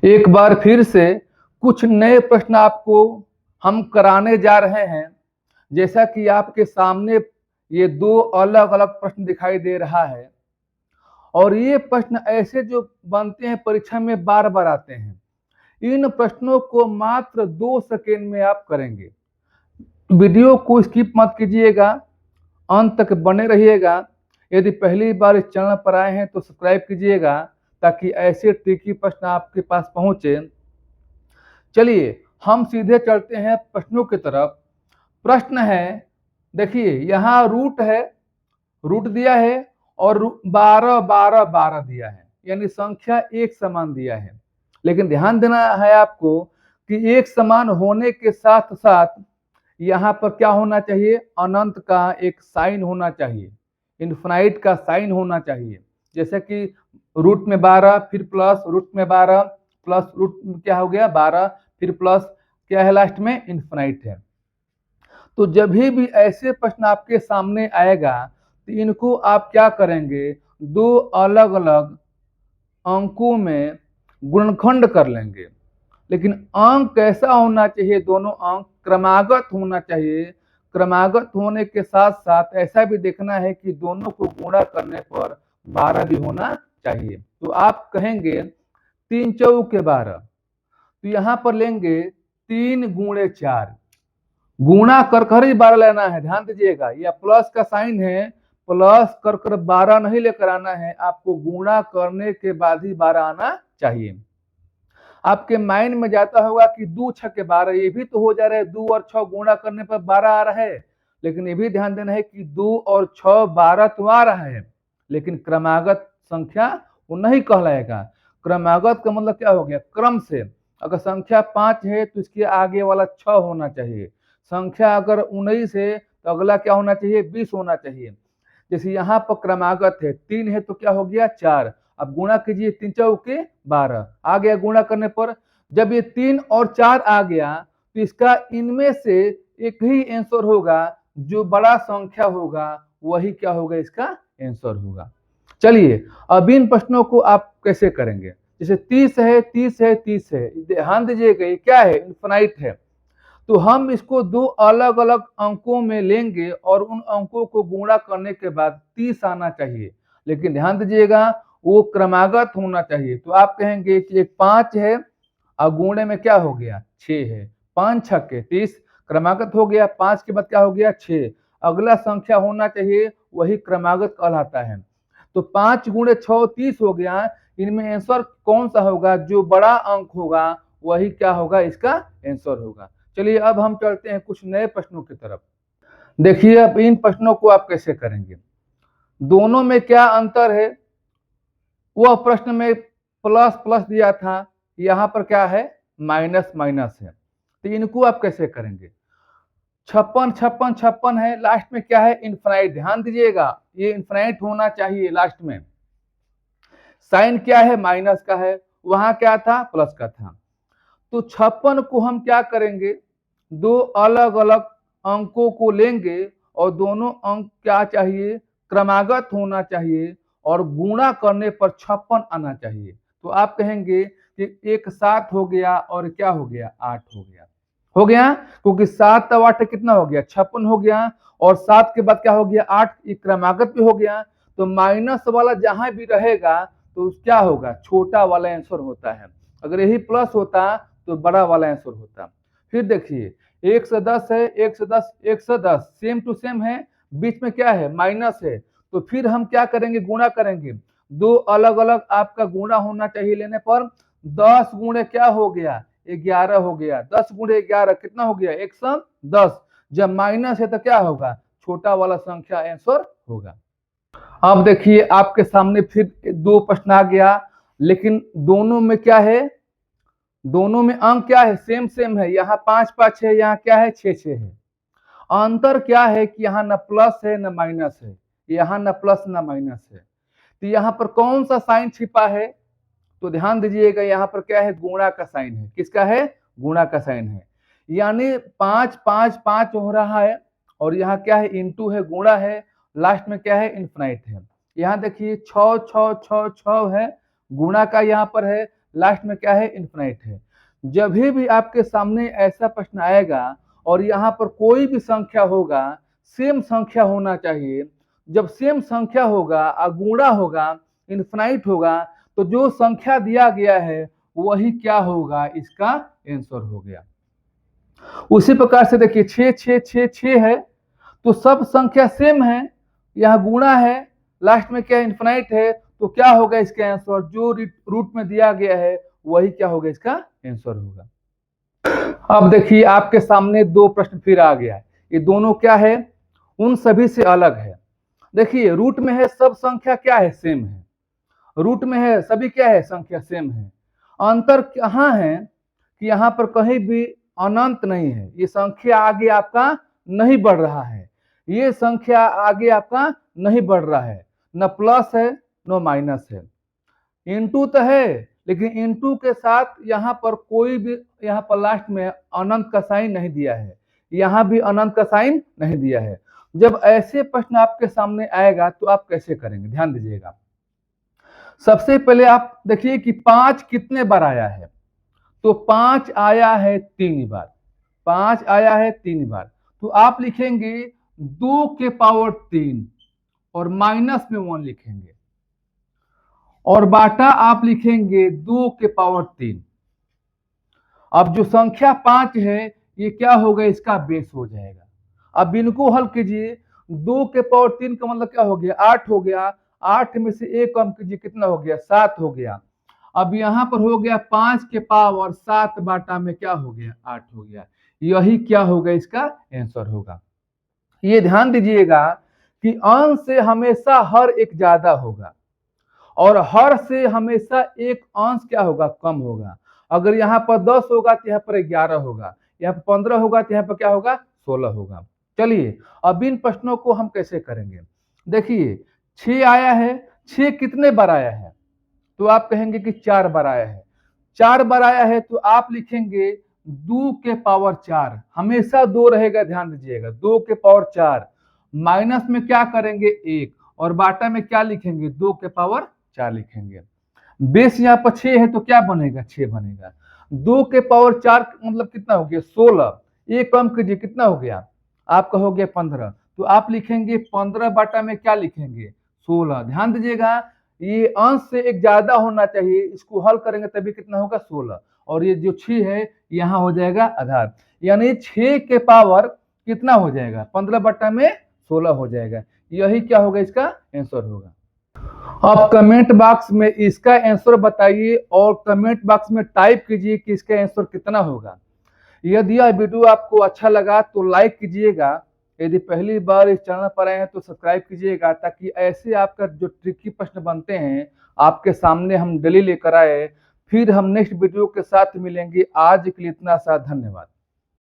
एक बार फिर से कुछ नए प्रश्न आपको हम कराने जा रहे हैं। जैसा कि आपके सामने ये दो अलग अलग प्रश्न दिखाई दे रहा है और ये प्रश्न ऐसे जो बनते हैं परीक्षा में बार बार आते हैं। इन प्रश्नों को मात्र 2 सेकेंड में आप करेंगे। वीडियो को स्किप मत कीजिएगा, अंत तक बने रहिएगा। यदि पहली बार इस चैनल पर आए हैं तो सब्सक्राइब कीजिएगा ताकि ऐसे ट्रिकी प्रश्न आपके पास पहुंचे। चलिए हम सीधे चलते हैं प्रश्नों की तरफ। प्रश्न है, देखिए यहाँ रूट है, रूट दिया है और 12 12 12 दिया है, यानी संख्या एक समान दिया है। लेकिन ध्यान देना है आपको कि एक समान होने के साथ साथ यहाँ पर क्या होना चाहिए, अनंत का एक साइन होना चाहिए, इनफाइनाइट का साइन होना चाहिए। जैसे कि रूट में 12 फिर प्लस रूट में 12 प्लस रूट क्या हो गया 12 फिर प्लस क्या है लास्ट में इनफाइनाइट है। तो जब भी ऐसे प्रश्न आपके सामने आएगा तो इनको आप क्या करेंगे, दो अलग अलग अंकों में गुणनखंड कर लेंगे। लेकिन अंक कैसा होना चाहिए, दोनों अंक क्रमागत होना चाहिए। क्रमागत होने के साथ साथ ऐसा भी देखना है कि दोनों को गुणा करने पर 12 भी होना चाहिए। तो आप कहेंगे 3 चौके 12, तो यहाँ पर लेंगे 3 गुणे 4, गुणा कर ही 12 लेना है। ध्यान दीजिएगा, यह प्लस का साइन है, प्लस कर 12 नहीं लेकर आना है, आपको गुणा करने के बाद ही 12 आना चाहिए। आपके माइंड में जाता होगा कि 2 छक्के 12, ये भी तो हो जा रहा है, 2 और 6 गुणा करने पर 12 आ रहा है। लेकिन ये भी ध्यान देना है कि 2 और 6 12 तो आ रहा है, लेकिन क्रमागत संख्या वो नहीं कहलाएगा। क्रमागत का मतलब क्या हो गया, क्रम से। अगर संख्या 5 है तो इसके आगे वाला 6 होना चाहिए। संख्या अगर 19 है तो अगला क्या होना चाहिए, 20 होना चाहिए। जैसे यहाँ पर क्रमागत है, 3 है तो क्या हो गया 4। अब गुणा कीजिए, 3 चौके 12 आ गया गुणा करने पर। जब ये 3 और 4 आ गया तो इसका इनमें से एक ही आंसर होगा, जो बड़ा संख्या होगा वही क्या होगा, इसका आंसर होगा। चलिए अब इन प्रश्नों को आप कैसे करेंगे। जैसे 30 है 30 है 30 है, ध्यान दीजिएगा ये क्या है, इनफाइनाइट है। तो हम इसको दो अलग अलग अंकों में लेंगे और उन अंकों को गुणा करने के बाद 30 आना चाहिए। लेकिन ध्यान दीजिएगा वो क्रमागत होना चाहिए। तो आप कहेंगे कि एक 5 है और गुणे में क्या हो गया 6 है, 5 छक्के 30 क्रमागत हो गया, 5 के बाद क्या हो गया 6, अगला संख्या होना चाहिए वही क्रमागत कहलाता है। तो 5 गुणे 6 30 हो गया। इनमें आंसर कौन सा होगा, जो बड़ा अंक होगा वही क्या होगा, इसका आंसर होगा। चलिए अब हम चलते हैं कुछ नए प्रश्नों की तरफ। देखिए अब इन प्रश्नों को आप कैसे करेंगे, दोनों में क्या अंतर है। वह प्रश्न में प्लस प्लस दिया था, यहाँ पर क्या है माइनस माइनस है। तो इनको आप कैसे करेंगे, 56 56 56 है, लास्ट में क्या है इनफाइनाइट। ध्यान दीजिएगा ये इनफाइनाइट होना चाहिए, लास्ट में साइन क्या है माइनस का है, वहां क्या था प्लस का था। तो 56 को हम क्या करेंगे, दो अलग अलग अंकों को लेंगे और दोनों अंक क्या चाहिए, क्रमागत होना चाहिए और गुणा करने पर 56 आना चाहिए। तो आप कहेंगे कि एक 7 हो गया और क्या हो गया 8 हो गया, हो गया क्योंकि 7 और 8 कितना हो गया 56 हो गया, और 7 के बाद क्या हो गया 8, ये क्रमागत भी हो गया। तो माइनस वाला जहां भी रहेगा तो क्या होगा, छोटा वाला आंसर होता है। अगर यही प्लस होता तो बड़ा वाला आंसर होता। फिर देखिए 1 से 10 है, 1 से 10 1 से 10 सेम टू सेम है, बीच में क्या है माइनस है। तो फिर हम क्या करेंगे, गुणा करेंगे। दो अलग अलग आपका गुणा होना चाहिए लेने पर। 10 गुणे क्या हो गया 11 हो गया, 10 गुणे 11 कितना हो गया 110। जब माइनस है तो क्या होगा, छोटा वाला संख्या आंसर होगा। अब देखिए आपके सामने फिर दो प्रश्न आ गया, लेकिन दोनों में क्या है, दोनों में अंक क्या है सेम सेम है। यहाँ 5 5 है, यहाँ क्या है 6 6 है। अंतर क्या है कि यहाँ न प्लस है न माइनस है, यहाँ न प्लस न माइनस है। तो यहाँ पर कौन सा साइन छिपा है, तो ध्यान दीजिएगा यहाँ पर क्या है गुणा का साइन है। किसका है, गुणा का साइन है। यानी 5 5 5 हो रहा है और यहाँ क्या है इनटू है, गुणा है, लास्ट में क्या है इनफाइनाइट है। यहाँ देखिए 6 6 6 6 है, गुणा का यहाँ पर है, लास्ट में क्या है, इन्फिनाइट है। जब भी आपके सामने ऐसा प्रश्न आएगा और यहाँ पर कोई भी संख्या होगा, सेम संख्या होना चाहिए। जब सेम संख्या होगा, अगुणा होगा, इन्फिनाइट होगा, तो जो संख्या दिया गया है वही क्या होगा, इसका आंसर हो गया। उसी प्रकार से देखिए 6 6 6 6 है, तो सब संख्या सेम है, यहाँ गुणा है, लास्ट में क्या इन्फिनाइट है, तो क्या होगा इसका आंसर, जो रूट में दिया गया है वही क्या होगा, इसका आंसर होगा। अब देखिए आपके सामने दो प्रश्न फिर आ गया है, ये दोनों क्या है, उन सभी से अलग है। देखिए रूट में है सब संख्या क्या है, सेम है। रूट में है सभी क्या है, संख्या सेम है। अंतर कहाँ है कि यहाँ पर कहीं भी अनंत नहीं है, ये संख्या आगे आपका नहीं बढ़ रहा है, ये संख्या आगे आपका नहीं बढ़ रहा है, न प्लस है न माइनस है। इनटू तो है, लेकिन इनटू के साथ यहाँ पर कोई भी, यहाँ पर लास्ट में अनंत का साइन नहीं दिया है, यहाँ भी अनंत का साइन नहीं दिया है। जब ऐसे प्रश्न आपके सामने आएगा तो आप कैसे करेंगे, ध्यान दीजिएगा। सबसे पहले आप देखिए कि 5 कितने बार आया है, तो 5 आया है 3 बार, 5 आया है 3 बार, तो आप लिखेंगे 2 के पावर 3 और माइनस में 1 लिखेंगे, और बाटा आप लिखेंगे 2 के पावर 3। अब जो संख्या 5 है ये क्या होगा, इसका बेस हो जाएगा। अब इनको हल कीजिए, 2 के पावर 3 का मतलब क्या हो गया, 8 हो गया, 8 में से 1 कम कीजिए, कितना हो गया, 7 हो गया। अब यहाँ पर हो गया 5 के पावर 7 बाटा में क्या हो गया, 8 हो गया। यही क्या होगा, इसका आंसर होगा। ये ध्यान दीजिएगा कि अंश से हमेशा हर एक ज्यादा होगा और हर से हमेशा एक अंश क्या होगा, कम होगा। अगर यहाँ पर 10 होगा तो यहाँ पर 11 होगा, यहाँ पर 15 होगा तो यहाँ पर क्या होगा, 16 होगा। चलिए अब इन प्रश्नों को हम कैसे करेंगे। देखिए 6 आया है, 6 कितने बार आया है, तो आप कहेंगे कि 4 बार आया है। 4 बार आया है तो आप लिखेंगे 2 के पावर 4, हमेशा 2 रहेगा, ध्यान दीजिएगा, 2 के पावर 4, माइनस में क्या करेंगे 1, और बाटा में क्या लिखेंगे, 2 के पावर 4 लिखेंगे। बेस यहाँ पर 6 है तो क्या बनेगा, 6 बनेगा। 2 के पावर 4 मतलब कितना हो गया, 16, एक कम कीजिए, कितना हो गया, आपका हो गया 15, तो आप लिखेंगे 15 बाटा में क्या लिखेंगे, 16। ध्यान दीजिएगा ये अंश से एक ज्यादा होना चाहिए, इसको हल करेंगे तभी कितना होगा, 16, और ये जो 6 है यहाँ हो जाएगा आधार, यानी 6 के पावर कितना हो जाएगा, 15 बट्टा में 16 हो जाएगा। यही क्या होगा, इसका आंसर होगा। आप कमेंट बॉक्स में इसका आंसर बताइए और कमेंट बॉक्स में टाइप कीजिए कि इसका आंसर कितना होगा। यदि यह वीडियो आपको अच्छा लगा तो लाइक कीजिएगा, यदि पहली बार इस चैनल पर आए हैं तो सब्सक्राइब कीजिएगा, ताकि ऐसे आपका जो ट्रिकी प्रश्न बनते हैं आपके सामने हम डेली लेकर आए। फिर हम नेक्स्ट वीडियो के साथ मिलेंगे। आज के लिए इतना सा, धन्यवाद।